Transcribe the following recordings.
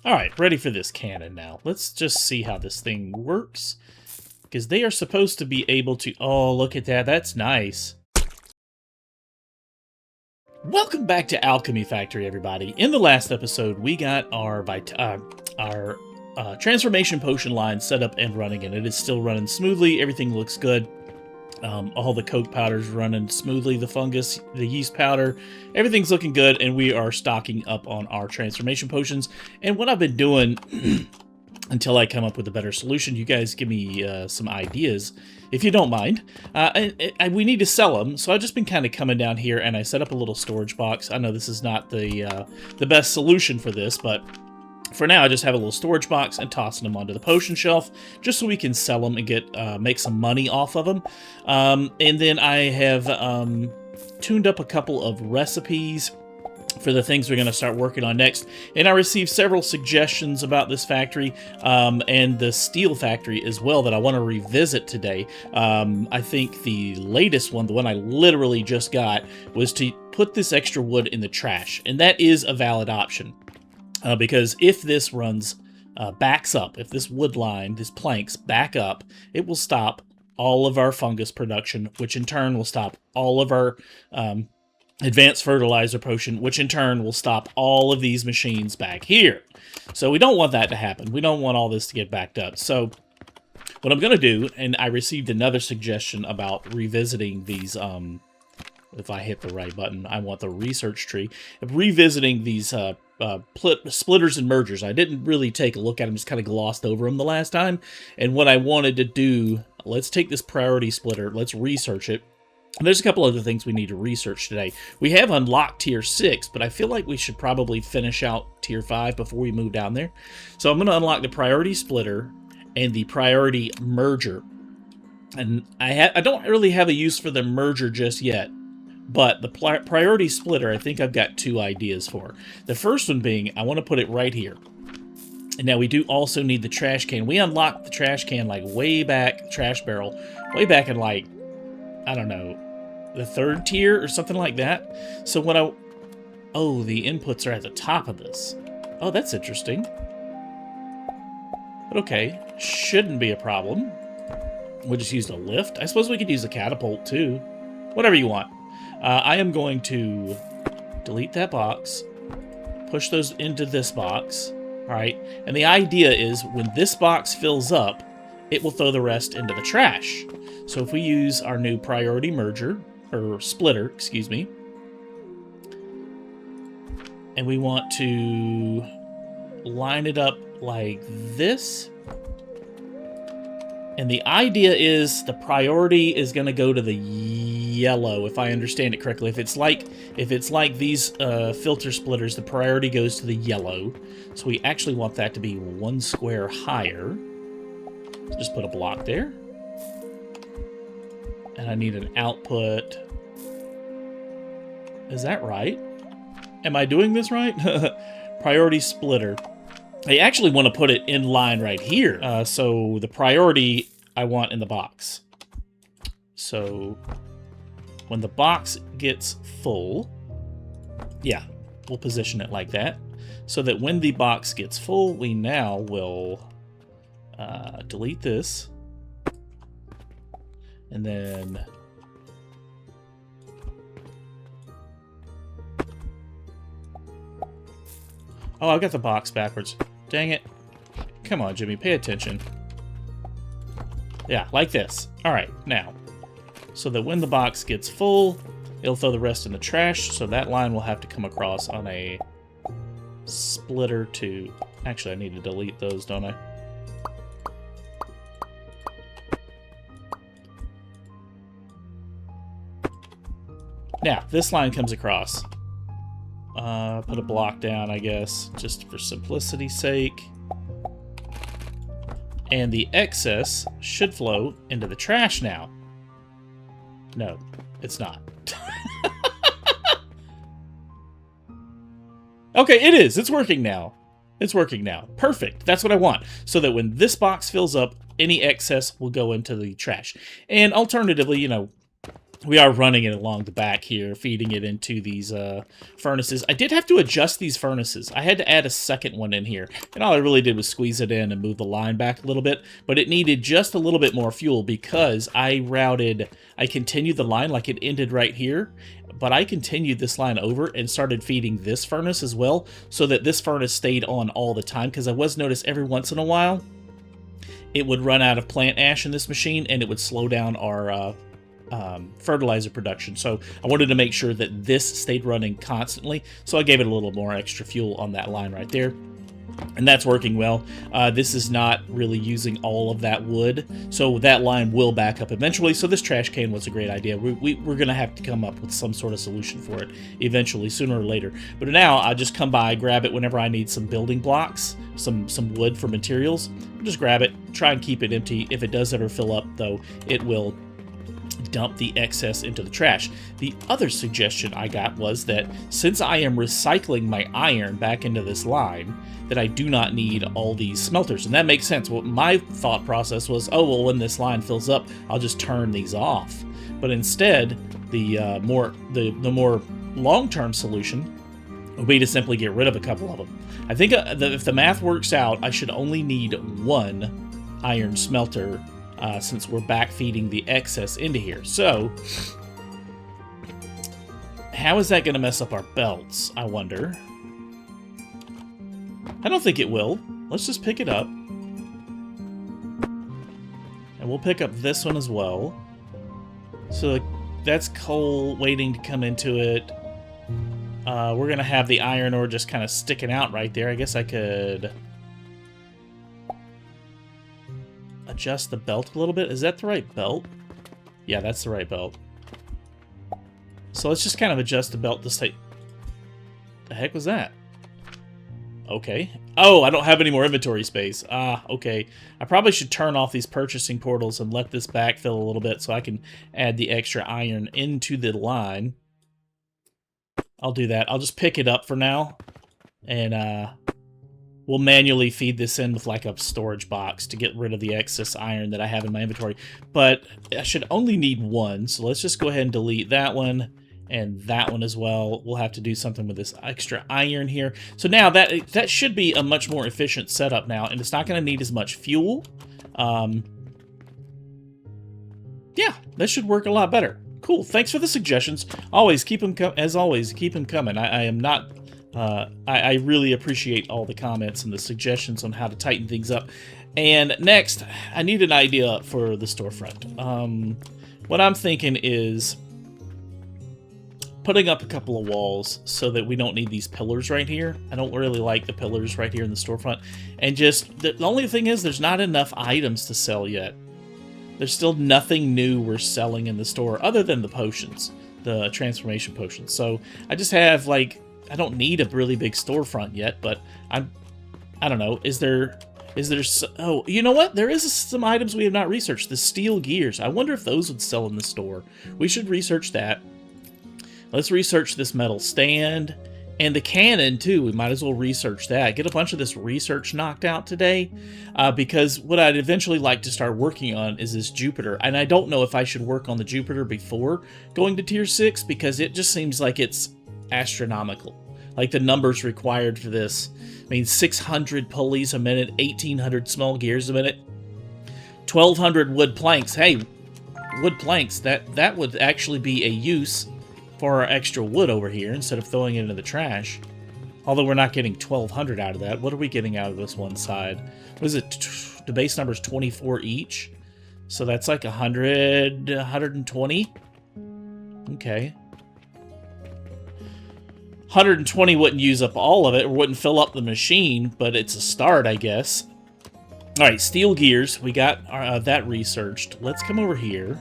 Alright, ready for this cannon now. Let's just see how this thing works. Because they are supposed to be able to... Oh, look at that. That's nice. Welcome back to Alchemy Factory, everybody. In the last episode, we got our transformation potion line set up and running, and it is still running smoothly. Everything looks good. All the coke powder's running smoothly. The fungus, the yeast powder, everything's looking good, and we are stocking up on our transformation potions. And what I've been doing until I come up with a better solution, you guys give me some ideas, if you don't mind. We need to sell them, so I've just been kind of coming down here, and I set up a little storage box. I know this is not the best solution for this, but for now, I just have a little storage box and tossing them onto the potion shelf, just so we can sell them and get make some money off of them. And then I have tuned up a couple of recipes for the things we're going to start working on next. And I received several suggestions about this factory and the steel factory as well that I want to revisit today. I think the latest one, the one I literally just got, was to put this extra wood in the trash. And that is a valid option. Because if this runs, backs up, if this wood line, these planks back up, it will stop all of our fungus production, which in turn will stop all of our advanced fertilizer potion, which in turn will stop all of these machines back here. So we don't want that to happen. We don't want all this to get backed up. So what I'm going to do, and I received another suggestion about revisiting these, if I hit the right button, I want the research tree, revisiting these splitters and mergers. I didn't really take a look at them, just kind of glossed over them the last time. And what I wanted to do, let's take this priority splitter, let's research it. And there's a couple other things we need to research today. We have unlocked tier 6, but I feel like we should probably finish out tier 5 before we move down there. So I'm going to unlock the priority splitter and the priority merger. And I don't really have a use for the merger just yet. But the priority splitter, I think I've got two ideas for. The first one being, I want to put it right here. And now we do also need the trash can. We unlocked the trash can like way back, trash barrel, way back in like, I don't know, the 3rd tier or something like that. So when oh, the inputs are at the top of this. Oh, that's interesting. But okay, shouldn't be a problem. We'll just use the lift. I suppose we could use the catapult too. Whatever you want. I am going to delete that box, push those into this box, all right? And the idea is when this box fills up, it will throw the rest into the trash. So if we use our new priority merger, or splitter, excuse me, and we want to line it up like this, and the idea is the priority is going to go to the yellow, if I understand it correctly. If it's like these filter splitters, the priority goes to the yellow. So we actually want that to be 1 square higher. So just put a block there. And I need an output. Is that right? Am I doing this right? Priority splitter. I actually want to put it in line right here. So the priority I want in the box. So when the box gets full, yeah, we'll position it like that. So that when the box gets full, we now will delete this. And then oh, I got the box backwards. Dang it. Come on, Jimmy, pay attention. Yeah, like this. All right, now. So that when the box gets full, it'll throw the rest in the trash, so that line will have to come across on a splitter to... Actually, I need to delete those, don't I? Now, this line comes across. Put a block down, I guess, just for simplicity's sake. And the excess should flow into the trash now. No, it's not. Okay, it is. It's working now. It's working now. Perfect. That's what I want. So that when this box fills up, any excess will go into the trash. And alternatively, you know, we are running it along the back here, feeding it into these furnaces. I did have to adjust these furnaces. I had to add a second one in here. And all I really did was squeeze it in and move the line back a little bit. But it needed just a little bit more fuel because I continued the line like it ended right here. But I continued this line over and started feeding this furnace as well, so that this furnace stayed on all the time. Because I was noticed every once in a while, it would run out of plant ash in this machine and it would slow down our fertilizer production. So I wanted to make sure that this stayed running constantly, so I gave it a little more extra fuel on that line right there, and that's working well. This is not really using all of that wood, so that line will back up eventually. So this trash can was a great idea. We're going to have to come up with some sort of solution for it eventually, sooner or later. But now I just come by, grab it whenever I need some building blocks, some wood for materials. Just grab it, try and keep it empty. If it does ever fill up, though, it will dump the excess into the trash. The other suggestion I got was that since I am recycling my iron back into this line, that I do not need all these smelters. And that makes sense. Well, my thought process was, oh, well, when this line fills up, I'll just turn these off. But instead, the more long-term solution would be to simply get rid of a couple of them. I think if the math works out, I should only need one iron smelter since we're backfeeding the excess into here. So, how is that going to mess up our belts, I wonder? I don't think it will. Let's just pick it up. And we'll pick up this one as well. So, that's coal waiting to come into it. We're going to have the iron ore just kind of sticking out right there. I guess I could adjust the belt a little bit. Is that the right belt? Yeah, that's the right belt. So let's just kind of adjust the belt to stay. The heck was that? Okay. Oh, I don't have any more inventory space. Okay. I probably should turn off these purchasing portals and let this backfill a little bit so I can add the extra iron into the line. I'll do that. I'll just pick it up for now. And, we'll manually feed this in with like a storage box to get rid of the excess iron that I have in my inventory. But I should only need one, so let's just go ahead and delete that one and that one as well. We'll have to do something with this extra iron here. So now that should be a much more efficient setup now, and it's not going to need as much fuel. Yeah, that should work a lot better. Cool. Thanks for the suggestions. Always keep them as always. Keep them coming. I am not. I really appreciate all the comments and the suggestions on how to tighten things up. And next, I need an idea for the storefront. What I'm thinking is putting up a couple of walls so that we don't need these pillars right here. I don't really like the pillars right here in the storefront. And just, the only thing is there's not enough items to sell yet. There's still nothing new we're selling in the store other than the potions, the transformation potions. So I just have like, I don't need a really big storefront yet, but I don't know. Is there, oh, you know what? There is some items we have not researched. The steel gears. I wonder if those would sell in the store. We should research that. Let's research this metal stand and the cannon too. We might as well research that. Get a bunch of this research knocked out today, because what I'd eventually like to start working on is this Jupiter. And I don't know if I should work on the Jupiter before going to tier 6, because it just seems like it's astronomical. Like the numbers required for this. I mean, 600 pulleys a minute, 1,800 small gears a minute, 1,200 wood planks. Hey, wood planks, that would actually be a use for our extra wood over here instead of throwing it into the trash. Although we're not getting 1,200 out of that. What are we getting out of this one side? What is it? The base number is 24 each. So that's like 100, 120. Okay. 120 wouldn't use up all of it, or wouldn't fill up the machine, but it's a start, I guess. Alright, steel gears. We got that researched. Let's come over here.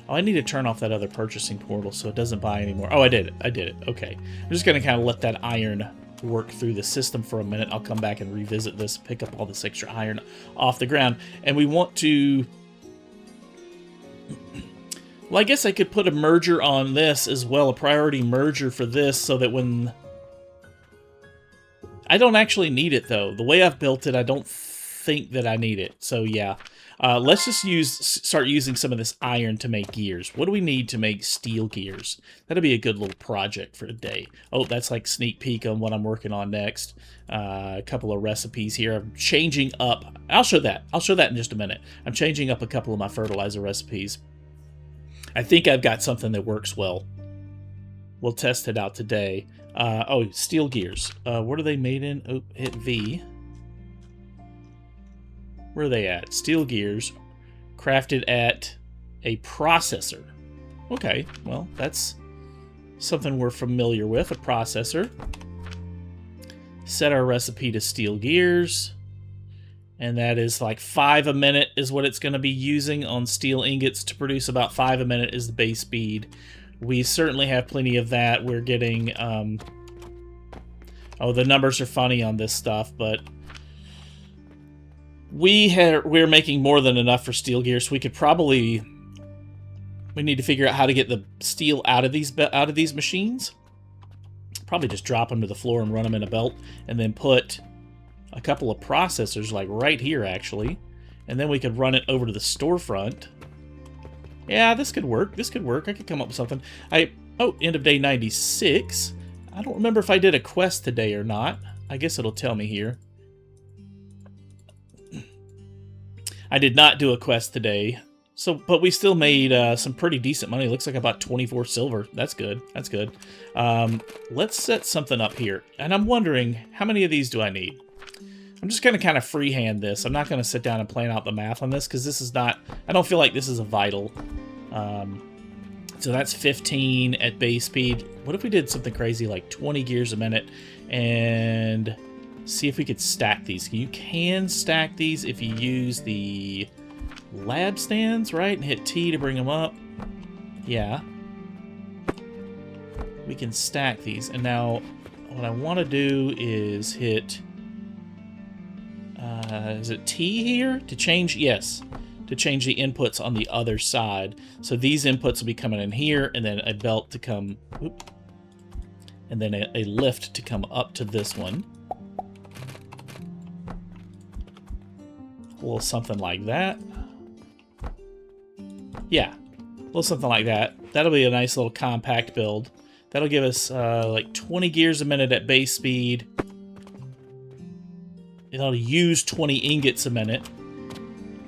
Oh, I need to turn off that other purchasing portal so it doesn't buy anymore. Oh, I did it. I did it. Okay. I'm just going to kind of let that iron work through the system for a minute. I'll come back and revisit this, pick up all this extra iron off the ground. And we want to... Well, I guess I could put a merger on this as well, a priority merger for this, so that when... I don't actually need it, though. The way I've built it, I don't think that I need it. So, yeah. Let's just start using some of this iron to make gears. What do we need to make steel gears? That'll be a good little project for today. Oh, that's like sneak peek on what I'm working on next. A couple of recipes here. I'm changing up. I'll show that. I'll show that in just a minute. I'm changing up a couple of my fertilizer recipes. I think I've got something that works well. We'll test it out today. Oh, steel gears. What are they made in? Oh, hit V. Where are they at? Steel gears, crafted at a processor. Okay, well, that's something we're familiar with, a processor. Set our recipe to steel gears. And that is like 5 a minute is what it's going to be using on steel ingots to produce. About 5 a minute is the base speed. We certainly have plenty of that. We're getting... oh, the numbers are funny on this stuff, but... We're making more than enough for steel gears. So we could probably... We need to figure out how to get the steel out of these machines. Probably just drop them to the floor and run them in a belt. And then put a couple of processors, like right here, actually. And then we could run it over to the storefront. Yeah, this could work. This could work. I could come up with something. Oh, end of day 96. I don't remember if I did a quest today or not. I guess it'll tell me here. I did not do a quest today, but we still made some pretty decent money. It looks like about 24 silver. That's good. That's good. Let's set something up here. And I'm wondering, how many of these do I need? I'm just going to kind of freehand this. I'm not going to sit down and plan out the math on this, because this is not... I don't feel like this is a vital. So that's 15 at base speed. What if we did something crazy like 20 gears a minute and... see if we could stack these. You can stack these if you use the lab stands, right? And hit T to bring them up. Yeah. We can stack these. And now what I want to do is hit... is it T here? To change? Yes. To change the inputs on the other side. So these inputs will be coming in here, and then a belt to come... Whoop, and then a lift to come up to this one. A little something like that. Yeah, a little something like that. That'll be a nice little compact build. That'll give us like 20 gears a minute at base speed. It'll use 20 ingots a minute.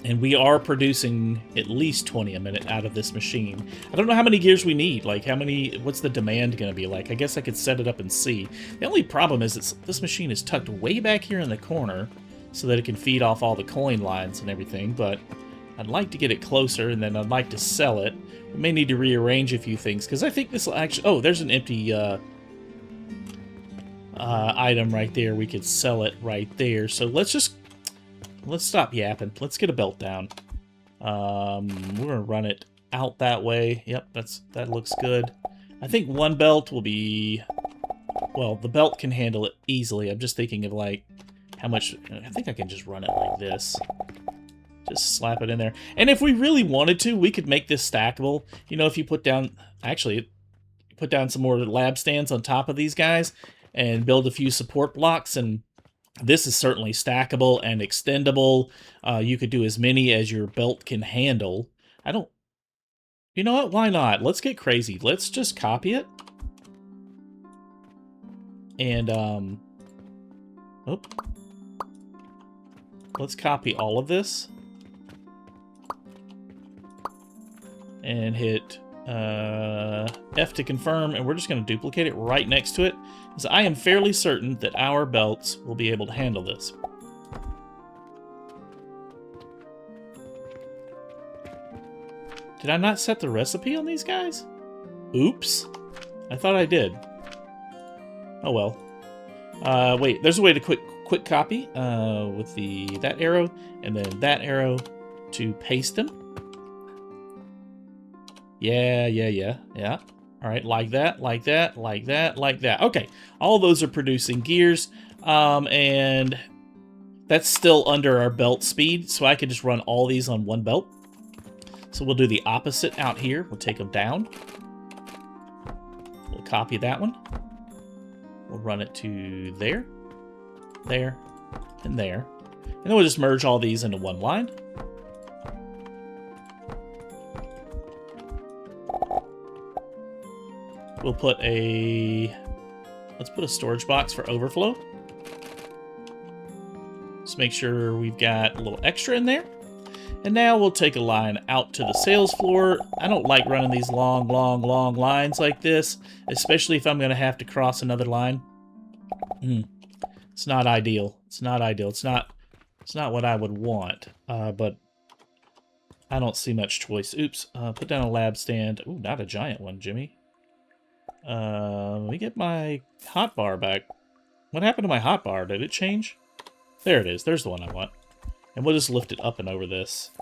And we are producing at least 20 a minute out of this machine. I don't know how many gears we need. Like, what's the demand going to be like? I guess I could set it up and see. The only problem is this machine is tucked way back here in the corner, so that it can feed off all the coin lines and everything, but I'd like to get it closer, and then I'd like to sell it. We may need to rearrange a few things, because I think this will actually... Oh, there's an empty item right there. We could sell it right there. So let's stop yapping. Let's get a belt down. We're going to run it out that way. Yep, that looks good. I think one belt will be... Well, the belt can handle it easily. I'm just thinking of, like, how much... I think I can just run it like this. Just slap it in there. And if we really wanted to, we could make this stackable. You know, if you put down... Actually, put down some more lab stands on top of these guys and build a few support blocks, and this is certainly stackable and extendable. You could do as many as your belt can handle. I don't... You know what? Why not? Let's get crazy. Let's just copy it. And, oh. Let's copy all of this. And hit F to confirm, and we're just going to duplicate it right next to it. So I am fairly certain that our belts will be able to handle this. Did I not set the recipe on these guys? Oops. I thought I did. Oh well. Wait, there's a way to quick copy with that arrow and then that arrow to paste them. Yeah. All right, like that, like that, like that, like that. Okay, all those are producing gears, and that's still under our belt speed, so I could just run all these on one belt. So we'll do the opposite out here. We'll take them down. We'll copy that one. We'll run it to there, there, and there. And then we'll just merge all these into one line. we'll put a... Let's put a storage box for overflow. Let's make sure we've got a little extra in there. And now we'll take a line out to the sales floor. I don't like running these long lines like this, especially if I'm going to have to cross another line. It's not ideal. It's not ideal. It's not what I would want, but I don't see much choice. Oops. Put down a lab stand. Ooh, not a giant one, Jimmy. Let me get my hotbar back. What happened to my hotbar? Did it change? There it is. There's the one I want. And we'll just lift it up and over this.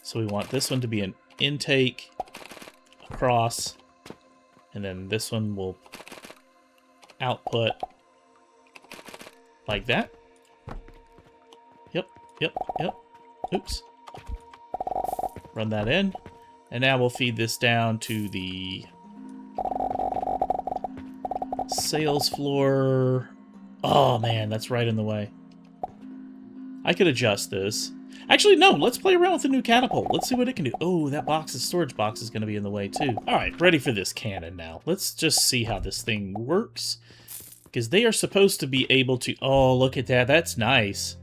So we want this one to be an intake across, and then this one will output like that. Yep. Oops. Run that in. And now we'll feed this down to the sales floor. Oh man, that's right in the way. I could adjust this. Actually, no, let's play around with the new catapult. Let's see what it can do. Oh, that storage box is going to be in the way too. All right, ready for this cannon now. Let's just see how this thing works. Because they are supposed to be able to... Oh, look at that. That's nice.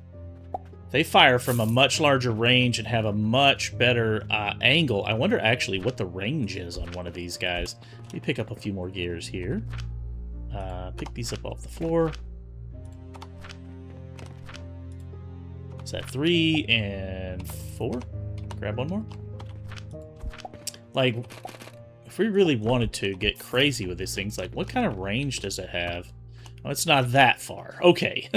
They fire from a much larger range and have a much better angle. I wonder actually what the range is on one of these guys. Let me pick up a few more gears here. Pick these up off the floor. Is that 3 and 4? Grab one more. Like, if we really wanted to get crazy with these things, like, what kind of range does it have? Oh, it's not that far. Okay.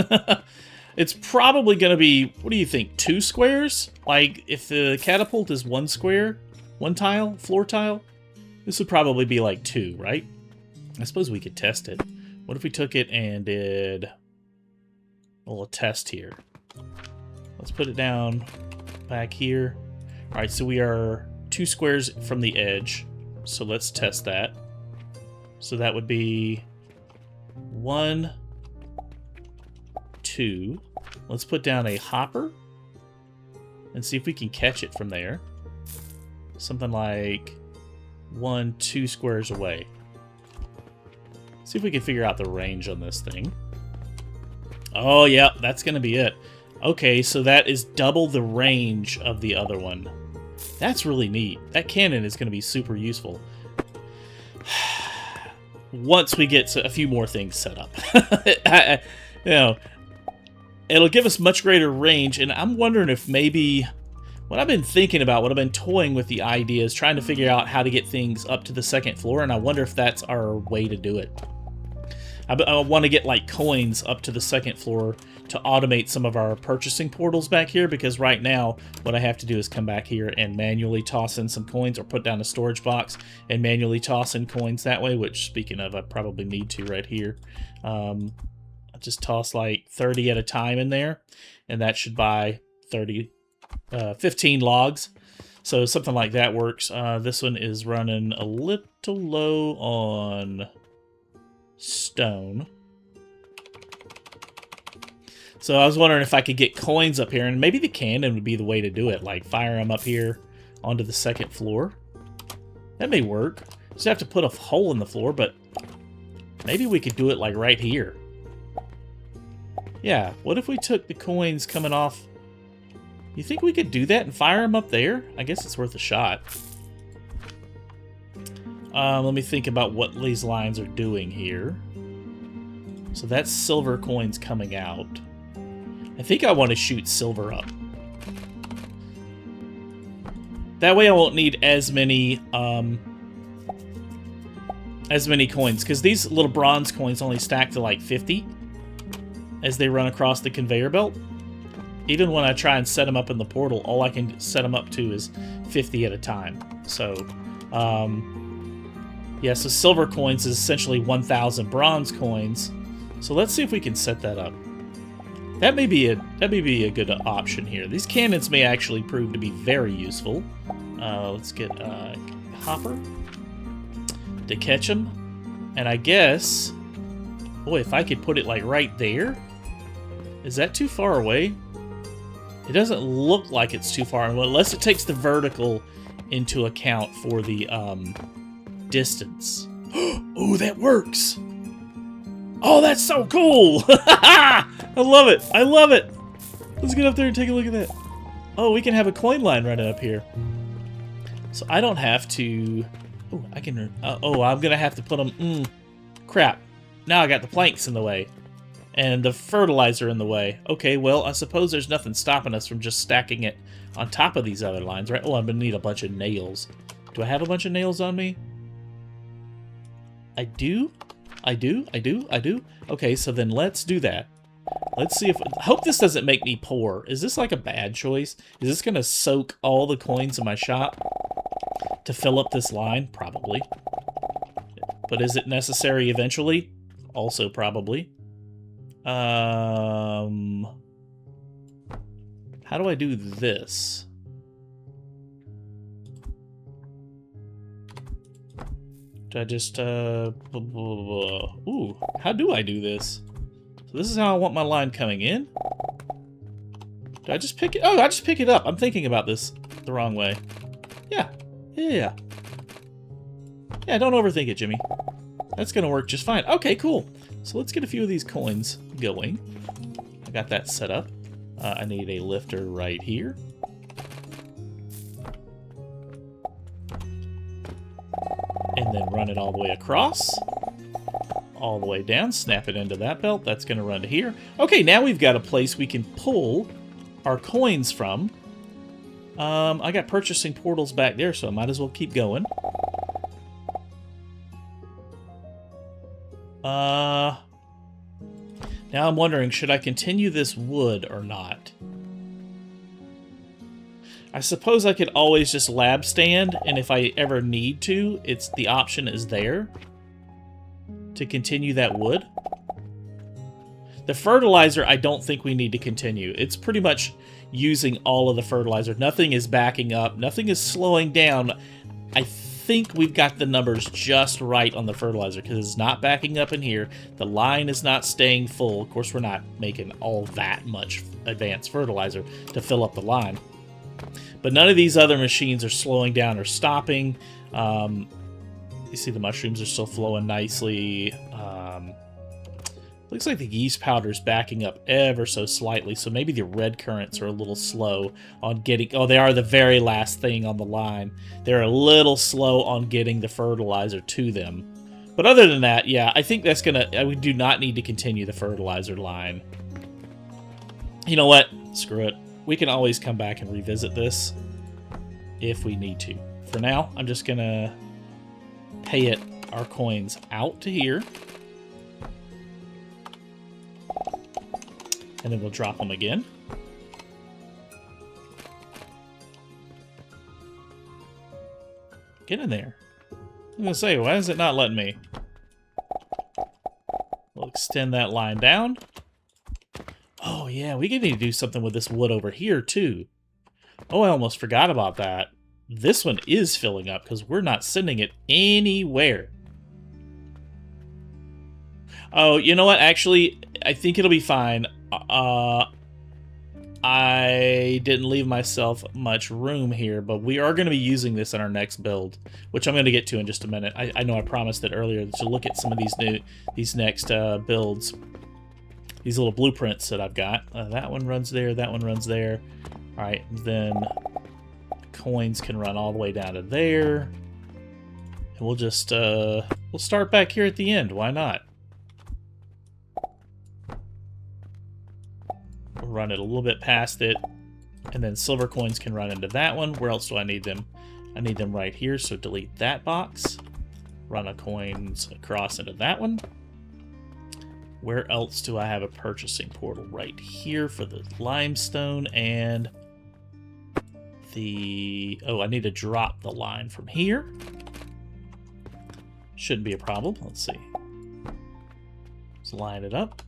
It's probably going to be, what do you think, 2 squares? Like, if the catapult is 1 square, 1 tile, floor tile, this would probably be like 2, right? I suppose we could test it. What if we took it and did a little test here? Let's put it down back here. All right, so we are 2 squares from the edge. So let's test that. So that would be 1, 2. Let's put down a hopper and see if we can catch it from there. Something like 1, 2 squares away. See if we can figure out the range on this thing. Oh, yeah, that's going to be it. Okay, so that is double the range of the other one. That's really neat. That cannon is going to be super useful. Once we get a few more things set up. You know, it'll give us much greater range, and I'm wondering if maybe... What I've been thinking about, what I've been toying with the idea is trying to figure out how to get things up to the 2nd floor, and I wonder if that's our way to do it. I want to get like coins up to the 2nd floor to automate some of our purchasing portals back here, because right now what I have to do is come back here and manually toss in some coins, or put down a storage box and manually toss in coins that way, which, speaking of, I probably need to right here. I'll just toss like 30 at a time in there, and that should buy 15 logs. So something like that works. This one is running a little low on stone. So I was wondering if I could get coins up here, and maybe the cannon would be the way to do it, like fire them up here onto the 2nd floor. That may work. Just have to put a hole in the floor, but maybe we could do it like right here. Yeah, what if we took the coins coming off? You think we could do that and fire them up there? I guess it's worth a shot. Let me think about what these lines are doing here. So that's silver coins coming out. I think I want to shoot silver up. That way I won't need as many coins, because these little bronze coins only stack to like 50 as they run across the conveyor belt. Even when I try and set them up in the portal, all I can set them up to is 50 at a time. So, yeah, so silver coins is essentially 1,000 bronze coins. So let's see if we can set that up. That may be a good option here. These cannons may actually prove to be very useful. Let's get a hopper to catch them. And I guess, boy, if I could put it like right there. Is that too far away? It doesn't look like it's too far, unless it takes the vertical into account for the distance. Oh, that works! Oh, that's so cool! I love it! I love it! Let's get up there and take a look at that. Oh, we can have a coin line running up here. So I don't have to... Oh, I can... oh, I'm going to have to put them... crap. Now I got the planks in the way. And the fertilizer in the way. Okay, well, I suppose there's nothing stopping us from just stacking it on top of these other lines, right? Oh, I'm going to need a bunch of nails. Do I have a bunch of nails on me? I do? I do? Okay, so then let's do that. Let's see if... I hope this doesn't make me poor. Is this like a bad choice? Is this going to soak all the coins in my shop to fill up this line? Probably. But is it necessary eventually? Also probably. How do I do this? Do I just, ooh, how do I do this? So this is how I want my line coming in? Do I just pick it? Oh, I just pick it up. I'm thinking about this the wrong way. Yeah. Yeah, don't overthink it, Jimmy. That's gonna work just fine. Okay, cool. So let's get a few of these coins going. I got that set up. I need a lifter right here. And then run it all the way across. All the way down. Snap it into that belt. That's going to run to here. Okay, now we've got a place we can pull our coins from. I got purchasing portals back there, so I might as well keep going. Now I'm wondering, should I continue this wood or not? I suppose I could always just lab stand, and if I ever need to, the option is there to continue that wood. The fertilizer, I don't think we need to continue. It's pretty much using all of the fertilizer. Nothing is backing up. Nothing is slowing down. I think we've got the numbers just right on the fertilizer because it's not backing up in here. The line is not staying full. Of course, we're not making all that much advanced fertilizer to fill up the line. But none of these other machines are slowing down or stopping. You see the mushrooms are still flowing nicely. Looks like the yeast powder is backing up ever so slightly, so maybe the red currants are a little slow on getting... Oh, they are the very last thing on the line. They're a little slow on getting the fertilizer to them. But other than that, yeah, I think that's gonna... We do not need to continue the fertilizer line. You know what? Screw it. We can always come back and revisit this if we need to. For now, I'm just gonna pay it our coins out to here. And then we'll drop them again. Get in there. I'm gonna say, why is it not letting me? We'll extend that line down. Oh yeah, we need to do something with this wood over here too. Oh, I almost forgot about that. This one is filling up because we're not sending it anywhere. Oh, you know what? Actually, I think it'll be fine. I didn't leave myself much room here, but we are going to be using this in our next build, which I'm going to get to in just a minute. I know I promised it earlier to look at some of these next builds. These little blueprints that I've got. That one runs there, that one runs there. All right, then coins can run all the way down to there. And we'll just, we'll start back here at the end. Why not? We'll run it a little bit past it. And then silver coins can run into that one. Where else do I need them? I need them right here, so delete that box. Run a coins across into that one. Where else do I have a purchasing portal? Right here for the limestone and the... Oh, I need to drop the line from here. Shouldn't be a problem. Let's see. Let's line it up.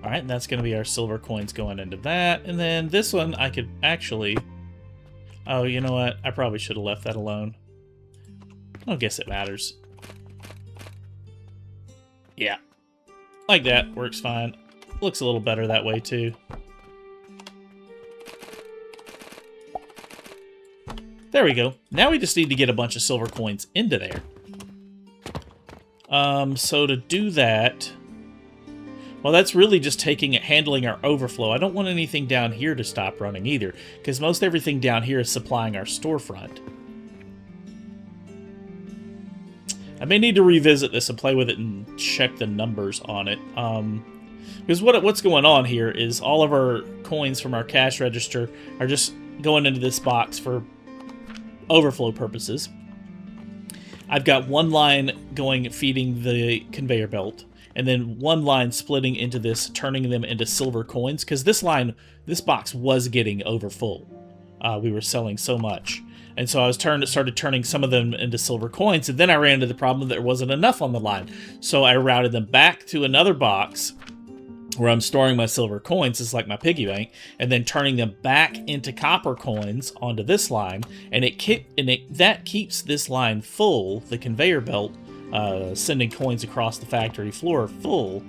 All right, and that's going to be our silver coins going into that. And then this one, I could actually... Oh, you know what? I probably should have left that alone. I don't guess it matters. Yeah. Like that. Works fine. Looks a little better that way, too. There we go. Now we just need to get a bunch of silver coins into there. So to do that, well, that's really just handling our overflow. I don't want anything down here to stop running either, because most everything down here is supplying our storefront. I may need to revisit this and play with it and check the numbers on it. Because what's going on here is all of our coins from our cash register are just going into this box for overflow purposes. I've got one line going feeding the conveyor belt, and then one line splitting into this, turning them into silver coins, because this box was getting over full. We were selling so much. And so I started turning some of them into silver coins, and then I ran into the problem that there wasn't enough on the line. So I routed them back to another box where I'm storing my silver coins. It's like my piggy bank, and then turning them back into copper coins onto this line, and that keeps this line full, the conveyor belt, sending coins across the factory floor full.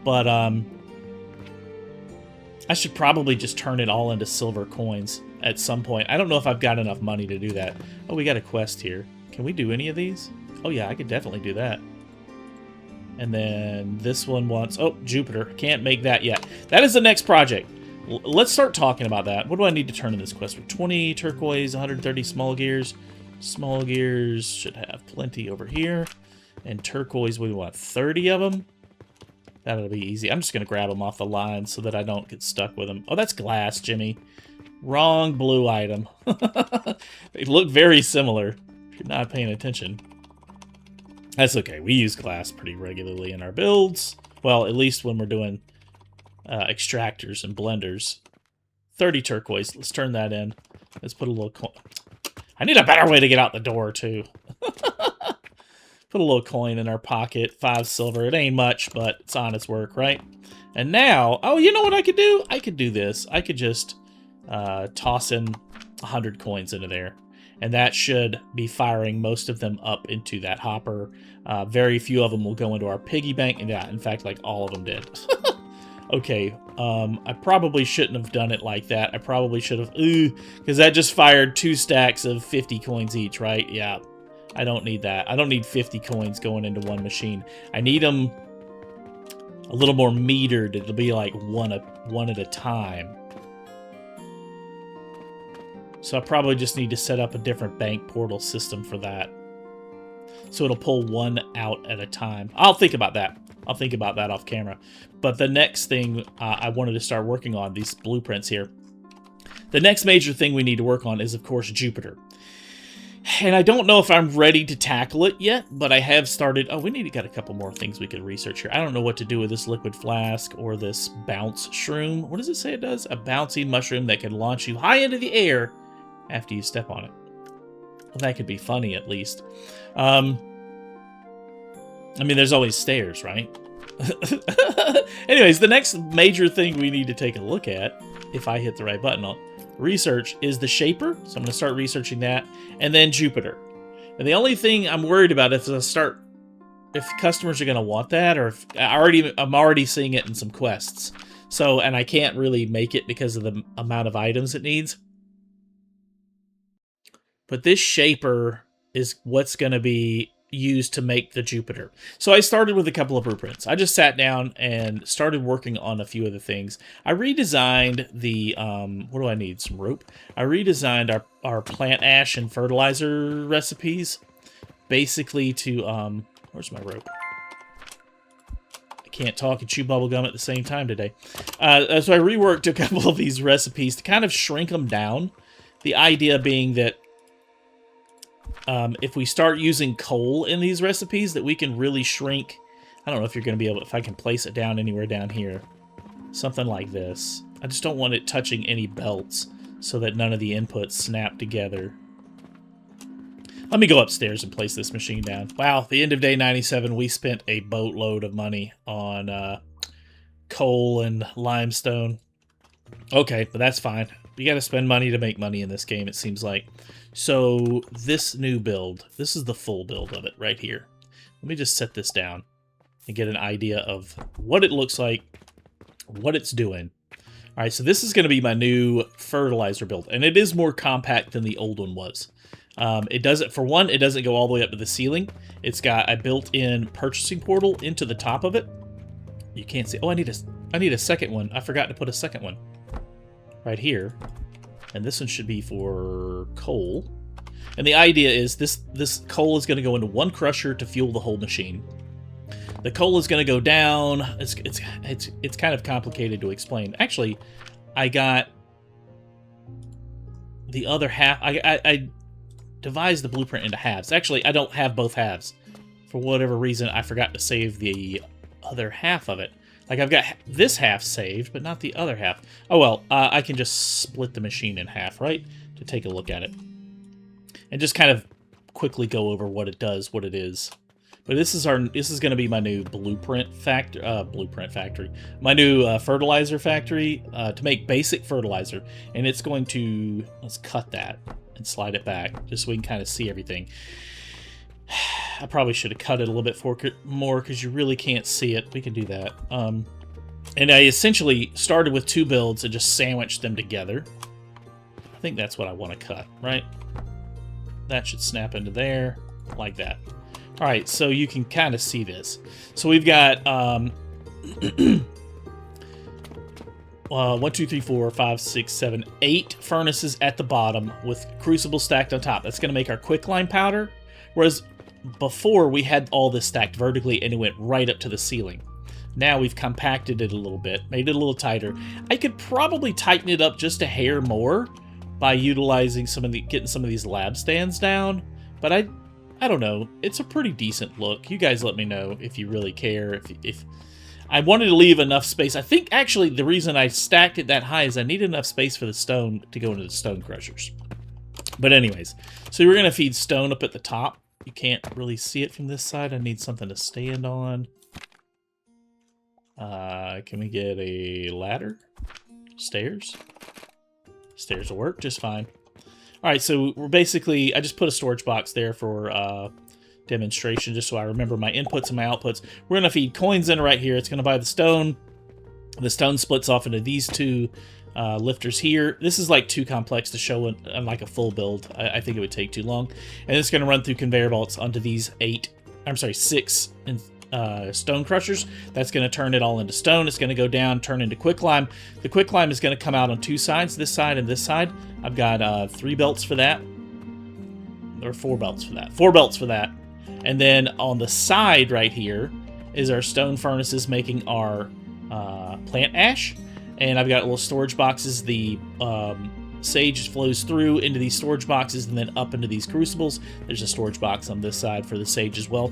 But I should probably just turn it all into silver coins at some point. I don't know if I've got enough money to do that. Oh, we got a quest here. Can we do any of these? Oh yeah, I could definitely do that. And then this one wants... Oh, Jupiter. Can't make that yet. That is the next project. Let's start talking about that. What do I need to turn in this quest? 20 turquoise, 130 small gears. Small gears should have plenty over here. And turquoise, we want 30 of them. That'll be easy. I'm just going to grab them off the line so that I don't get stuck with them. Oh, that's glass, Jimmy. Wrong blue item. They look very similar if you're not paying attention. That's okay. We use glass pretty regularly in our builds. Well, at least when we're doing extractors and blenders. 30 turquoise. Let's turn that in. Let's put a little coin. I need a better way to get out the door, too. Put a little coin in our pocket. 5 silver. It ain't much, but it's honest work, right? And now... Oh, you know what I could do? I could do this. I could just toss in 100 coins into there. And that should be firing most of them up into that hopper. Very few of them will go into our piggy bank. And yeah, in fact, like all of them did. Okay, I probably shouldn't have done it like that. I probably should have... because that just fired 2 stacks of 50 coins each, right? Yeah, I don't need that. I don't need 50 coins going into one machine. I need them a little more metered. It'll be like one at a time. So I probably just need to set up a different bank portal system for that. So it'll pull one out at a time. I'll think about that. I'll think about that off camera. But the next thing I wanted to start working on, these blueprints here. The next major thing we need to work on is, of course, Jupiter. And I don't know if I'm ready to tackle it yet, but I have started... Oh, got a couple more things we could research here. I don't know what to do with this liquid flask or this bounce shroom. What does it say it does? A bouncy mushroom that can launch you high into the air after you step on it. Well, that could be funny, at least. I mean, there's always stairs, right? Anyways, the next major thing we need to take a look at, if I hit the right button on research, is the Shaper. So I'm going to start researching that. And then Jupiter. And the only thing I'm worried about is if customers are going to want that, or if I'm already seeing it in some quests. So, and I can't really make it because of the amount of items it needs. But this Shaper is what's going to be used to make the Jupiter. So I started with a couple of blueprints. I just sat down and started working on a few of the things. I redesigned the, what do I need? Some rope. I redesigned our plant ash and fertilizer recipes, basically to, where's my rope? I can't talk and chew bubblegum at the same time today. So I reworked a couple of these recipes to kind of shrink them down. The idea being that if we start using coal in these recipes, that we can really shrink. I don't know if you're going to be able, if I can place it down anywhere down here. Something like this. I just don't want it touching any belts so that none of the inputs snap together. Let me go upstairs and place this machine down. Wow, the end of day 97, we spent a boatload of money on coal and limestone. Okay, but that's fine. You got to spend money to make money in this game, it seems like. So this new build, this is the full build of it right here. Let me just set this down and get an idea of what it looks like, what it's doing. All right, so this is going to be my new fertilizer build, and it is more compact than the old one was. It doesn't, for one, it doesn't go all the way up to the ceiling. It's got a built-in purchasing portal into the top of it. You can't see. Oh, I need a second one. I forgot to put a second one right here, and this one should be for coal. And the idea is this coal is going to go into one crusher to fuel the whole machine. The coal is going to go down. It's kind of complicated to explain. Actually, I got the other half. I devised the blueprint into halves. Actually, I don't have both halves. For whatever reason, I forgot to save the other half of it. Like, I've got this half saved, but not the other half. Oh well, I can just split the machine in half, right? To take a look at it. And just kind of quickly go over what it does, what it is. But this is going to be my new blueprint factory, my new fertilizer factory to make basic fertilizer, and it's going to, let's cut that and slide it back just so we can kind of see everything. I probably should have cut it a little bit more because you really can't see it. We can do that. And I essentially started with 2 builds and just sandwiched them together. I think that's what I want to cut, right? That should snap into there like that. All right, so you can kind of see this. So we've got 1, 2, 3, 4, 5, 6, 7, 8 furnaces at the bottom with crucibles stacked on top. That's going to make our quicklime powder. Whereas before we had all this stacked vertically and it went right up to the ceiling. Now we've compacted it a little bit, made it a little tighter. I could probably tighten it up just a hair more by utilizing getting some of these lab stands down, but I don't know. It's a pretty decent look. You guys let me know if you really care. If I wanted to leave enough space. I think actually the reason I stacked it that high is I needed enough space for the stone to go into the stone crushers. But anyways, so we're going to feed stone up at the top. You can't really see it from this side. I need something to stand on. Can we get a ladder? Stairs? Stairs will work just fine. All right, so we're basically, I just put a storage box there for demonstration, just so I remember my inputs and my outputs. We're going to feed coins in right here. It's going to buy the stone. The stone splits off into these 2 lifters here. This is like too complex to show in like a full build. I think it would take too long. And it's going to run through conveyor belts onto these 6 stone crushers. That's going to turn it all into stone. It's going to go down, turn into quicklime. The quicklime is going to come out on 2 sides, this side and this side. I've got 3 belts for that, or 4 belts for that. 4 belts for that. And then on the side right here is our stone furnaces making our plant ash. And I've got little storage boxes. The sage flows through into these storage boxes and then up into these crucibles. There's a storage box on this side for the sage as well.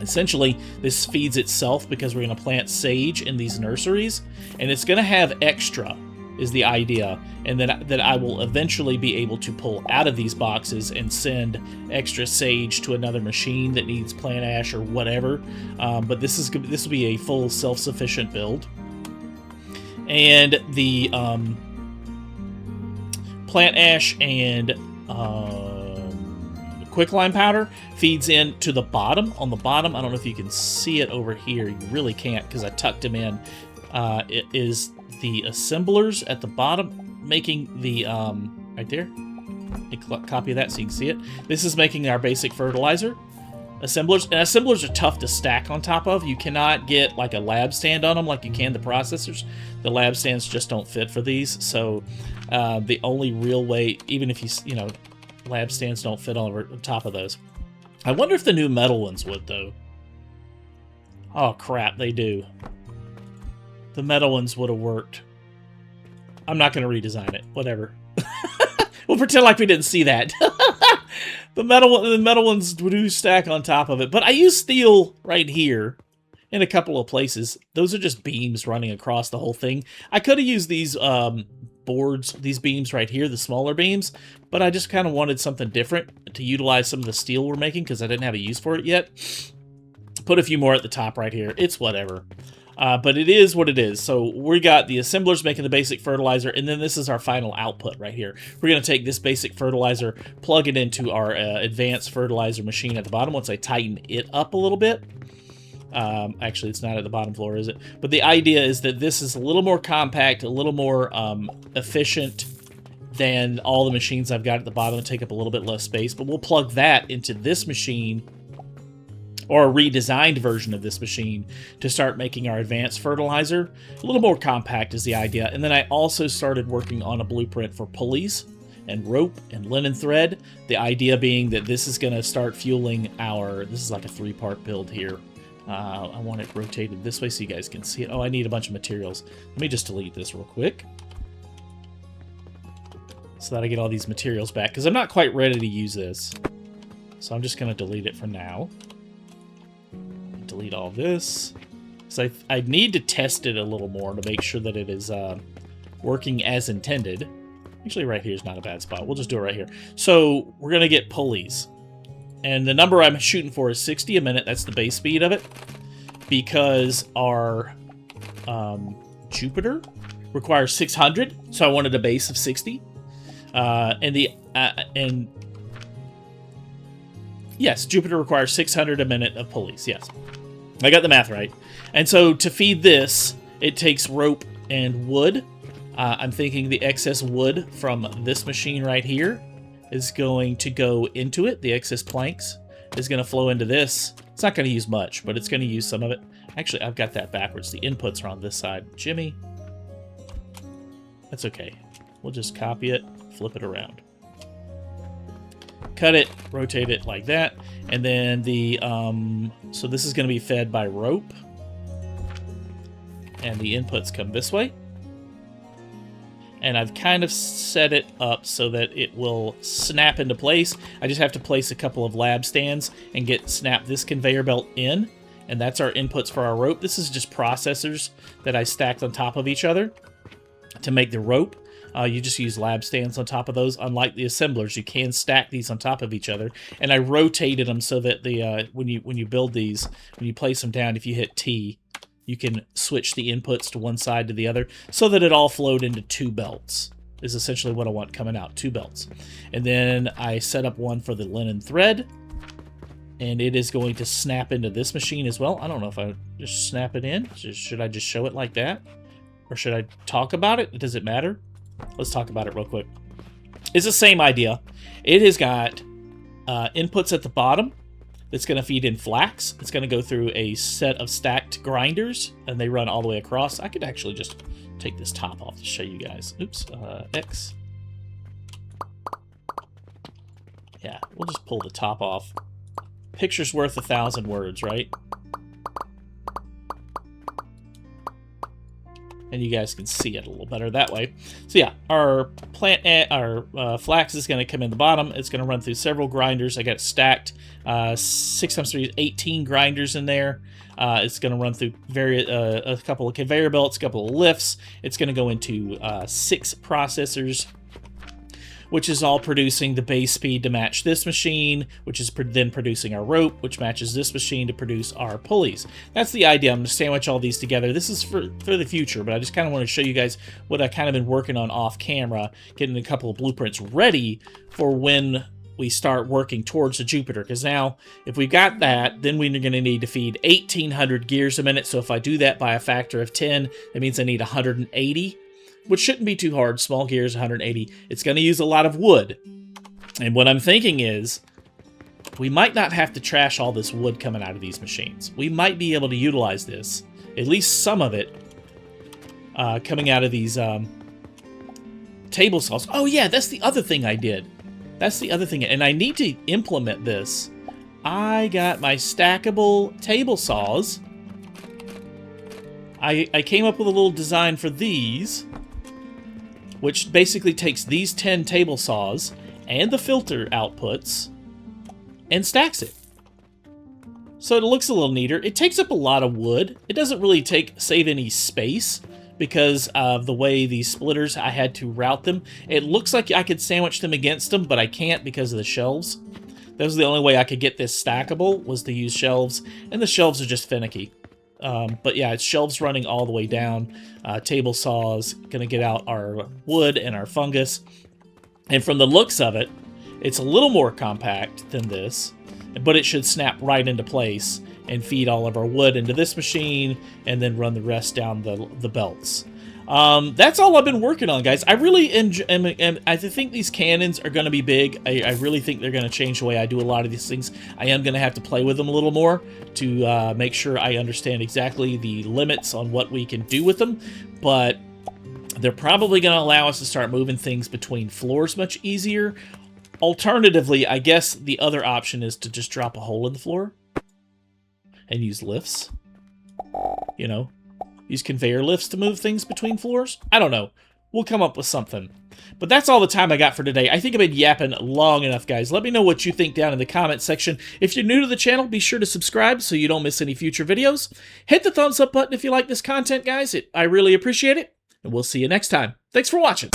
Essentially, this feeds itself because we're going to plant sage in these nurseries, and it's going to have extra, is the idea, and that I will eventually be able to pull out of these boxes and send extra sage to another machine that needs plant ash or whatever. But this will be a full self-sufficient build, and the plant ash and quicklime powder feeds in to the bottom. On the bottom, I don't know if you can see it over here. You really can't because I tucked them in. It is the assemblers at the bottom making the, right there. Copy of that so you can see it. This is making our basic fertilizer. Assemblers, and assemblers are tough to stack on top of. You cannot get like a lab stand on them like you can the processors. The lab stands just don't fit for these. So the only real way, even if you know, lab stands don't fit on top of those. I wonder if the new metal ones would, though. Oh, crap, they do. The metal ones would have worked. I'm not going to redesign it. Whatever. We'll pretend like we didn't see that. The metal ones do stack on top of it. But I use steel right here in a couple of places. Those are just beams running across the whole thing. I could have used these boards, these beams right here, the smaller beams, but I just kind of wanted something different to utilize some of the steel we're making because I didn't have a use for it yet. Put a few more at the top right here. It's whatever. But it is what it is. So we got the assemblers making the basic fertilizer, and then this is our final output right here. We're going to take this basic fertilizer, plug it into our advanced fertilizer machine at the bottom once I tighten it up a little bit. Actually, it's not at the bottom floor, is it? But the idea is that this is a little more compact, a little more efficient than all the machines I've got at the bottom and take up a little bit less space. But we'll plug that into this machine, or a redesigned version of this machine, to start making our advanced fertilizer. A little more compact is the idea. And then I also started working on a blueprint for pulleys and rope and linen thread. The idea being that this is going to start fueling our... This is like a 3-part build here. I want it rotated this way so you guys can see it. Oh, I need a bunch of materials. Let me just delete this real quick so that I get all these materials back, because I'm not quite ready to use this. So I'm just going to delete it for now. Delete all this. So I need to test it a little more to make sure that it is working as intended. Actually, right here is not a bad spot. We'll just do it right here. So we're going to get pulleys. And the number I'm shooting for is 60 a minute. That's the base speed of it. Because our Jupiter requires 600. So I wanted a base of 60. Yes, Jupiter requires 600 a minute of pulleys. Yes. I got the math right. And so to feed this, it takes rope and wood. I'm thinking the excess wood from this machine right here is going to go into it. The excess planks is going to flow into this. It's not going to use much, but it's going to use some of it. Actually, I've got that backwards. The inputs are on this side. Jimmy. That's okay. We'll just copy it, flip it around. Cut it, rotate it like that. And then the, so this is going to be fed by rope. And the inputs come this way. And I've kind of set it up so that it will snap into place. I just have to place a couple of lab stands and snap this conveyor belt in. And that's our inputs for our rope. This is just processors that I stacked on top of each other to make the rope. You just use lab stands on top of those. Unlike the assemblers, you can stack these on top of each other. And I rotated them so that the when you build these, when you place them down, if you hit T, you can switch the inputs to one side to the other so that it all flowed into 2 belts. Is essentially what I want coming out, 2 belts. And then I set up one for the linen thread, and it is going to snap into this machine as well. I don't know if I just snap it in. Should I just show it like that? Or should I talk about it? Does it matter? Let's talk about it real quick. It's the same idea. It has got inputs at the bottom that's going to feed in flax. It's going to go through a set of stacked grinders, and they run all the way across. I could actually just take this top off to show you guys. Oops, X. Yeah, we'll just pull the top off. Picture's worth 1,000 words, right? And you guys can see it a little better that way. So yeah, our flax is going to come in the bottom. It's going to run through several grinders. I got it stacked 6 times 3 is 18 grinders in there. It's going to run through a couple of conveyor belts, a couple of lifts. It's going to go into 6 processors, which is all producing the base speed to match this machine, which is then producing our rope, which matches this machine to produce our pulleys. That's the idea. I'm going to sandwich all these together. This is for the future, but I just kind of want to show you guys what I kind of been working on off camera, getting a couple of blueprints ready for when we start working towards the Jupiter. Because now, if we got that, then we're going to need to feed 1,800 gears a minute. So if I do that by a factor of 10, that means I need 180. Which shouldn't be too hard. Small gears, 180. It's going to use a lot of wood. And what I'm thinking is, we might not have to trash all this wood coming out of these machines. We might be able to utilize this, at least some of it, coming out of these table saws. Oh yeah, that's the other thing I did. That's the other thing. And I need to implement this. I got my stackable table saws. I came up with a little design for these, which basically takes these 10 table saws and the filter outputs and stacks it. So it looks a little neater. It takes up a lot of wood. It doesn't really save any space because of the way these splitters, I had to route them. It looks like I could sandwich them against them, but I can't because of the shelves. That was the only way I could get this stackable, was to use shelves, and the shelves are just finicky. But yeah, it's shelves running all the way down. Table saws, gonna get out our wood and our fungus. And from the looks of it, it's a little more compact than this, but it should snap right into place. and feed all of our wood into this machine, and then run the rest down the belts. That's all I've been working on, guys. I really I think these cannons are going to be big. I really think they're going to change the way I do a lot of these things. I am going to have to play with them a little more to make sure I understand exactly the limits on what we can do with them, but they're probably going to allow us to start moving things between floors much easier. Alternatively, I guess the other option is to just drop a hole in the floor and use lifts. You know, use conveyor lifts to move things between floors. I don't know. We'll come up with something. But that's all the time I got for today. I think I've been yapping long enough, guys. Let me know what you think down in the comments section. If you're new to the channel, be sure to subscribe so you don't miss any future videos. Hit the thumbs up button if you like this content, guys. I really appreciate it. And we'll see you next time. Thanks for watching.